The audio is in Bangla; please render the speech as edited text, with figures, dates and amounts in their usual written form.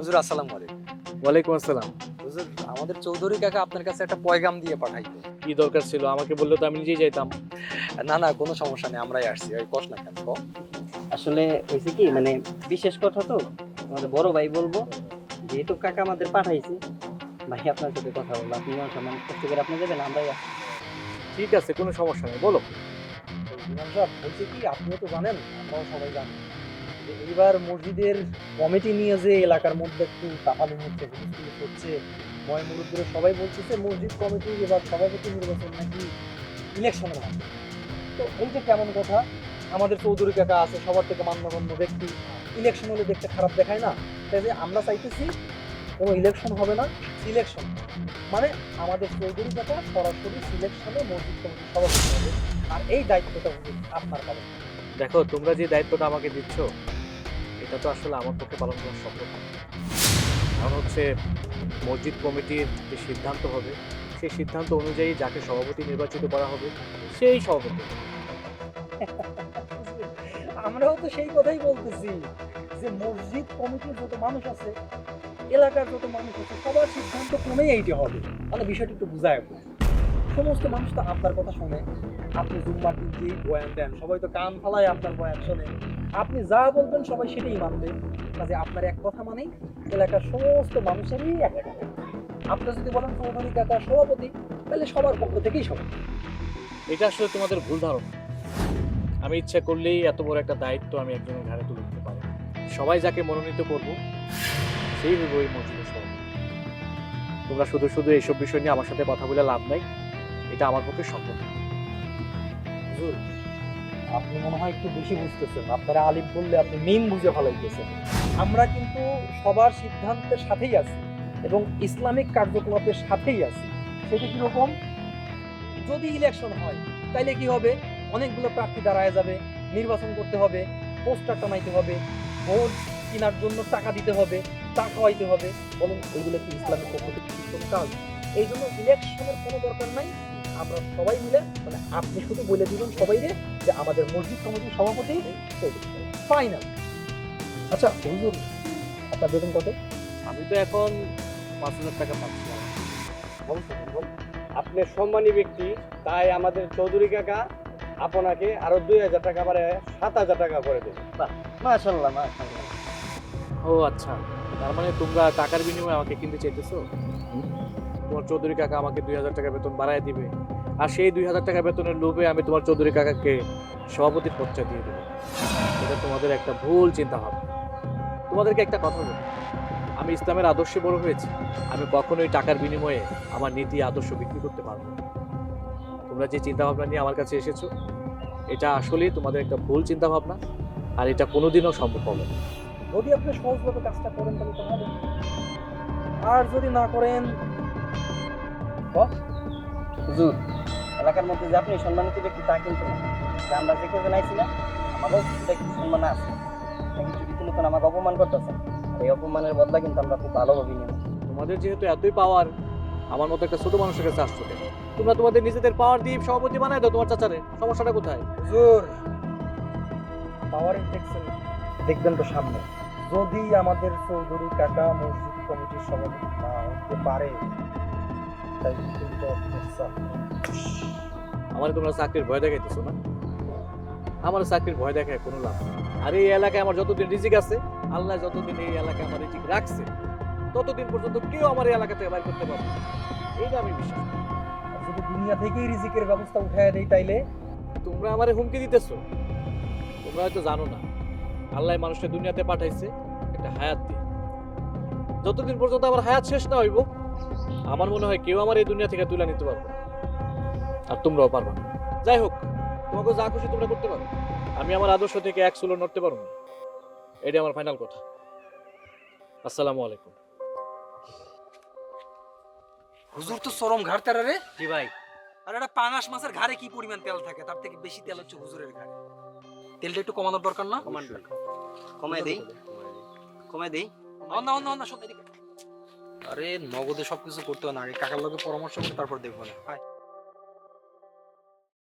হুজুর আসসালামু আলাইকুম। ওয়ালাইকুম আসসালাম। হুজুর আমাদের চৌধুরী কাকা আপনার কাছে একটা পয়গাম দিয়ে পাঠাইতো। কি দরকার ছিল? আমাকে বললে তো আমি নিজেই যাইতাম। না না কোনো সমস্যা নেই, আমরাই আসছি। ওই কস না কেন ক। আসলে হয়েছে কি মানে বিশেষ কথা তো আমাদের বড় ভাই বলবো, যেহেতু কাকা আমাদের পাঠাইছে, ভাই আপনার সাথে কথা বলবো, আপনি মান সম্মান কষ্ট করে আপনি দেবেন, আমরাই আসছি। ঠিক আছে, কোনো সমস্যা নেই, বলো। ইমাম সাহেব বলছে কি, আপনিও তো জানেন আমরাও সবাই জানি যে এইবার মসজিদের কমিটি নিয়ে যে এলাকার মধ্যে একটু তাপালি হচ্ছে, হুলস্থুল হচ্ছে, ময় মুরুব্বিরা সবাই বলতেছে মসজিদ কমিটির এবার সভাপতি নির্বাচন নাকি ইলেকশনের মাধ্যমে। তো এই যে কেমন কথা, আমাদের চৌধুরী কাকা আছে সবার থেকে মান্যগণ্য ব্যক্তি, ইলেকশন হলে দেখতে খারাপ দেখায় না? তাই যে আমরা চাইতেছি কোনো ইলেকশন হবে না, সিলেকশন, মানে আমাদের চৌধুরী কাকা সরাসরি সিলেকশনে মসজিদ কমিটির সভাপতি হবে, আর এই দায়িত্বটা হুজুর আপনার পালন। দেখো, তোমরা যে দায়িত্বটা আমাকে দিচ্ছ, এটা তো আসলে আমার পক্ষে পালন করা সম্ভব না। কারণ হচ্ছে মসজিদ কমিটির যে সিদ্ধান্ত হবে, সেই সিদ্ধান্ত অনুযায়ী যাকে সভাপতি নির্বাচিত করা হবে সেই সভাপতি। আমরাও তো সেই কথাই বলতেছি যে মসজিদ কমিটির যত মানুষ আছে, এলাকার যত মানুষ আছে, সবার সিদ্ধান্ত ক্রমেই এইটা হবে। মানে বিষয়টা একটু বুঝায় বলুন। সমস্ত মানুষ তো আপনার কথা শোনে, আপনি জুম্মার দিন যেই বয়ান দেন সবাই তো কান ফালায় আপনার বয়ান শোনে, আপনি যা বলবেন সবাই সেটাই মানবে। কাজে আপনার এক কথা মানেই এলাকার সমস্ত মানুষেরই এক কথা। আপনি যদি বলেন চৌধুরী কাকা সভাপতি, তাহলে সবার পক্ষ থেকেই সভাপতি। এটা আসলে তোমাদের ভুল ধারণা। আমি ইচ্ছা করলেই এত বড় একটা দায়িত্ব আমি একজনের ঘাড়ে তুলে দিতে পারি। সবাই যাকে মনোনীত করব সেই হইব এই মসজিদের সভাপতি। তোমরা শুধু শুধু এইসব বিষয় নিয়ে আমার সাথে কথা বলে লাভ নাই, এটা আমার পক্ষে সম্ভব না। হুজুর, আপনি মনে হয় একটু বেশি বুঝতেছেন। আপনারা আলিফ বললে আপনি মিম বুঝে ফেলাইতেছেন। আমরা কিন্তু সবার সিদ্ধান্তের সাথেই আছি এবং ইসলামিক কার্যকলাপের সাথেই আছি। সেটা কিরকম? যদি ইলেকশন হয় তাইলে কি হবে? অনেকগুলো প্রার্থী দাঁড়ায় যাবে, নির্বাচন করতে হবে, পোস্টার টানাইতে হবে, ভোট কেনার জন্য টাকা দিতে হবে, টাকা খাওয়াইতে হবে। বলুন এইগুলো কি ইসলামের পক্ষ থেকে ঠিক কোনো কাজ? এই জন্য ইলেকশনের কোনো দরকার নাই। আমরা সবাই মিলে, মানে আপনি শুধু বলে দিবেন সবাইকে যে আমাদের মসজিদ কমিটির সভাপতি ফাইনাল। আচ্ছা হুজুর, আপনার বেতন কত? আমি তো এখন 5,000 টাকা পাচ্ছি। আপনি সম্মানী ব্যক্তি, তাই আমাদের চৌধুরী কাকা আপনাকে আরো 2,000 টাকা বাড়ে 7,000 টাকা করে দেবে। মাশাআল্লাহ মাশাআল্লাহ। ও আচ্ছা, তার মানে তোমরা টাকার বিনিময়ে আমাকে কিনতে চাইতেছো? তোমার চৌধুরী কাকা আমাকে 2,000 টাকা বেতন বাড়ায় দিবে, আর সেই 2,000 টাকা বেতনের লোভে আমি তোমার চৌধুরী কাকাকে সভাপতির পদটা দিয়ে দেবো। এটা তোমাদের একটা ভুল চিন্তা ভাবনা। তোমাদেরকে একটা কথা বলি, আমি ইসলামের আদর্শে বড় হয়েছি। আমি কখনোই টাকার বিনিময়ে আমার নীতি আদর্শ বিক্রি করতে পারবো না। তোমরা যে চিন্তা ভাবনা নিয়ে আমার কাছে এসেছো, এটা আসলেই তোমাদের একটা ভুল চিন্তা ভাবনা, আর এটা কোনোদিনও সম্ভব হবে না। যদি আপনি সহজভাবে কাজটা করেন তাহলে তো ভালো, আর যদি না করেন হুজুর, এলাকার মধ্যে যে আপনি সম্মানিত ব্যক্তি তা কিন্তু না। যে আমরা যে কজন আইছি না, আমারও কিন্তু একটু সম্মান আছে। কিন্তু রীতিমতন আমাকে অপমান করতেছেন, আর এই অপমানের বদলা কিন্তু আমরা খুব ভালোভাবে নিব। তোমাদের যেহেতু এতই পাওয়ার, আমার মতো একটা ছোট মানুষের কাছে আসছো কেন? তোমরা তোমাদের নিজেদের পাওয়ার দিয়ে সভাপতি বানাই দাও তোমার চাচারে, সমস্যাটা কোথায়? হুজুর, পাওয়ারে দেখছেন, দেখবেন তো সামনে। যদি আমাদের চৌধুরী কাকা মসজিদ কমিটির সভাপতি না হতে পারে, তাহলে কিন্তু সমস্যা। আমার তোমরা চাকরির ভয় দেখাইতেছো না? আমার চাকরির ভয় দেখায় কোনো লাভ নেই। আর এই এলাকায় আমার যতদিন রিজিক আছে, আল্লাহ যতদিন এই এলাকায় আমার রিজিক রাখছে, ততদিন পর্যন্ত কেউ আমার এই এলাকা থেকে বাইর করতে পারবে না। এইটা আমি বিশ্বাস করি। আর যদি দুনিয়া থেকেই রিজিকের ব্যবস্থা উঠায় দেয় তাইলে? তোমরা আমারে হুমকি দিতেছো। তোমরা হয়তো জানো না, আল্লাহ মানুষকে দুনিয়াতে পাঠাইছে একটা হায়াত দিয়ে। যতদিন পর্যন্ত আমার হায়াত শেষ না হইব, আমার মনে হয় কেউ আমার এই দুনিয়া থেকে তুলে নিতে পারবে না। আর তোমরাও পারবে না। যাই হোক, তোমাকে যা খুশি তোমরা করতে পারো, আমি আমার আদর্শ থেকে এক চুলো নড়তে পারবো না। এটাই আমার ফাইনাল কথা। আসসালামু আলাইকুম। হুজুর তো চরম ঘাড় তারা রে। জি ভাই। আর একটা পাঙাশ মাছের ঘাড়ে কি পরিমাণ তেল থাকে, তার থেকে বেশি তেল হচ্ছে হুজুরের ঘাড়ে। তেলটা একটু কমানোর দরকার না? কমাই দেই, কমাই দেই। শোন এদিকে। আরে নগদে সবকিছু করতে হয় না, আগে কাকার লগে পরামর্শ করে তারপর দেখবো না।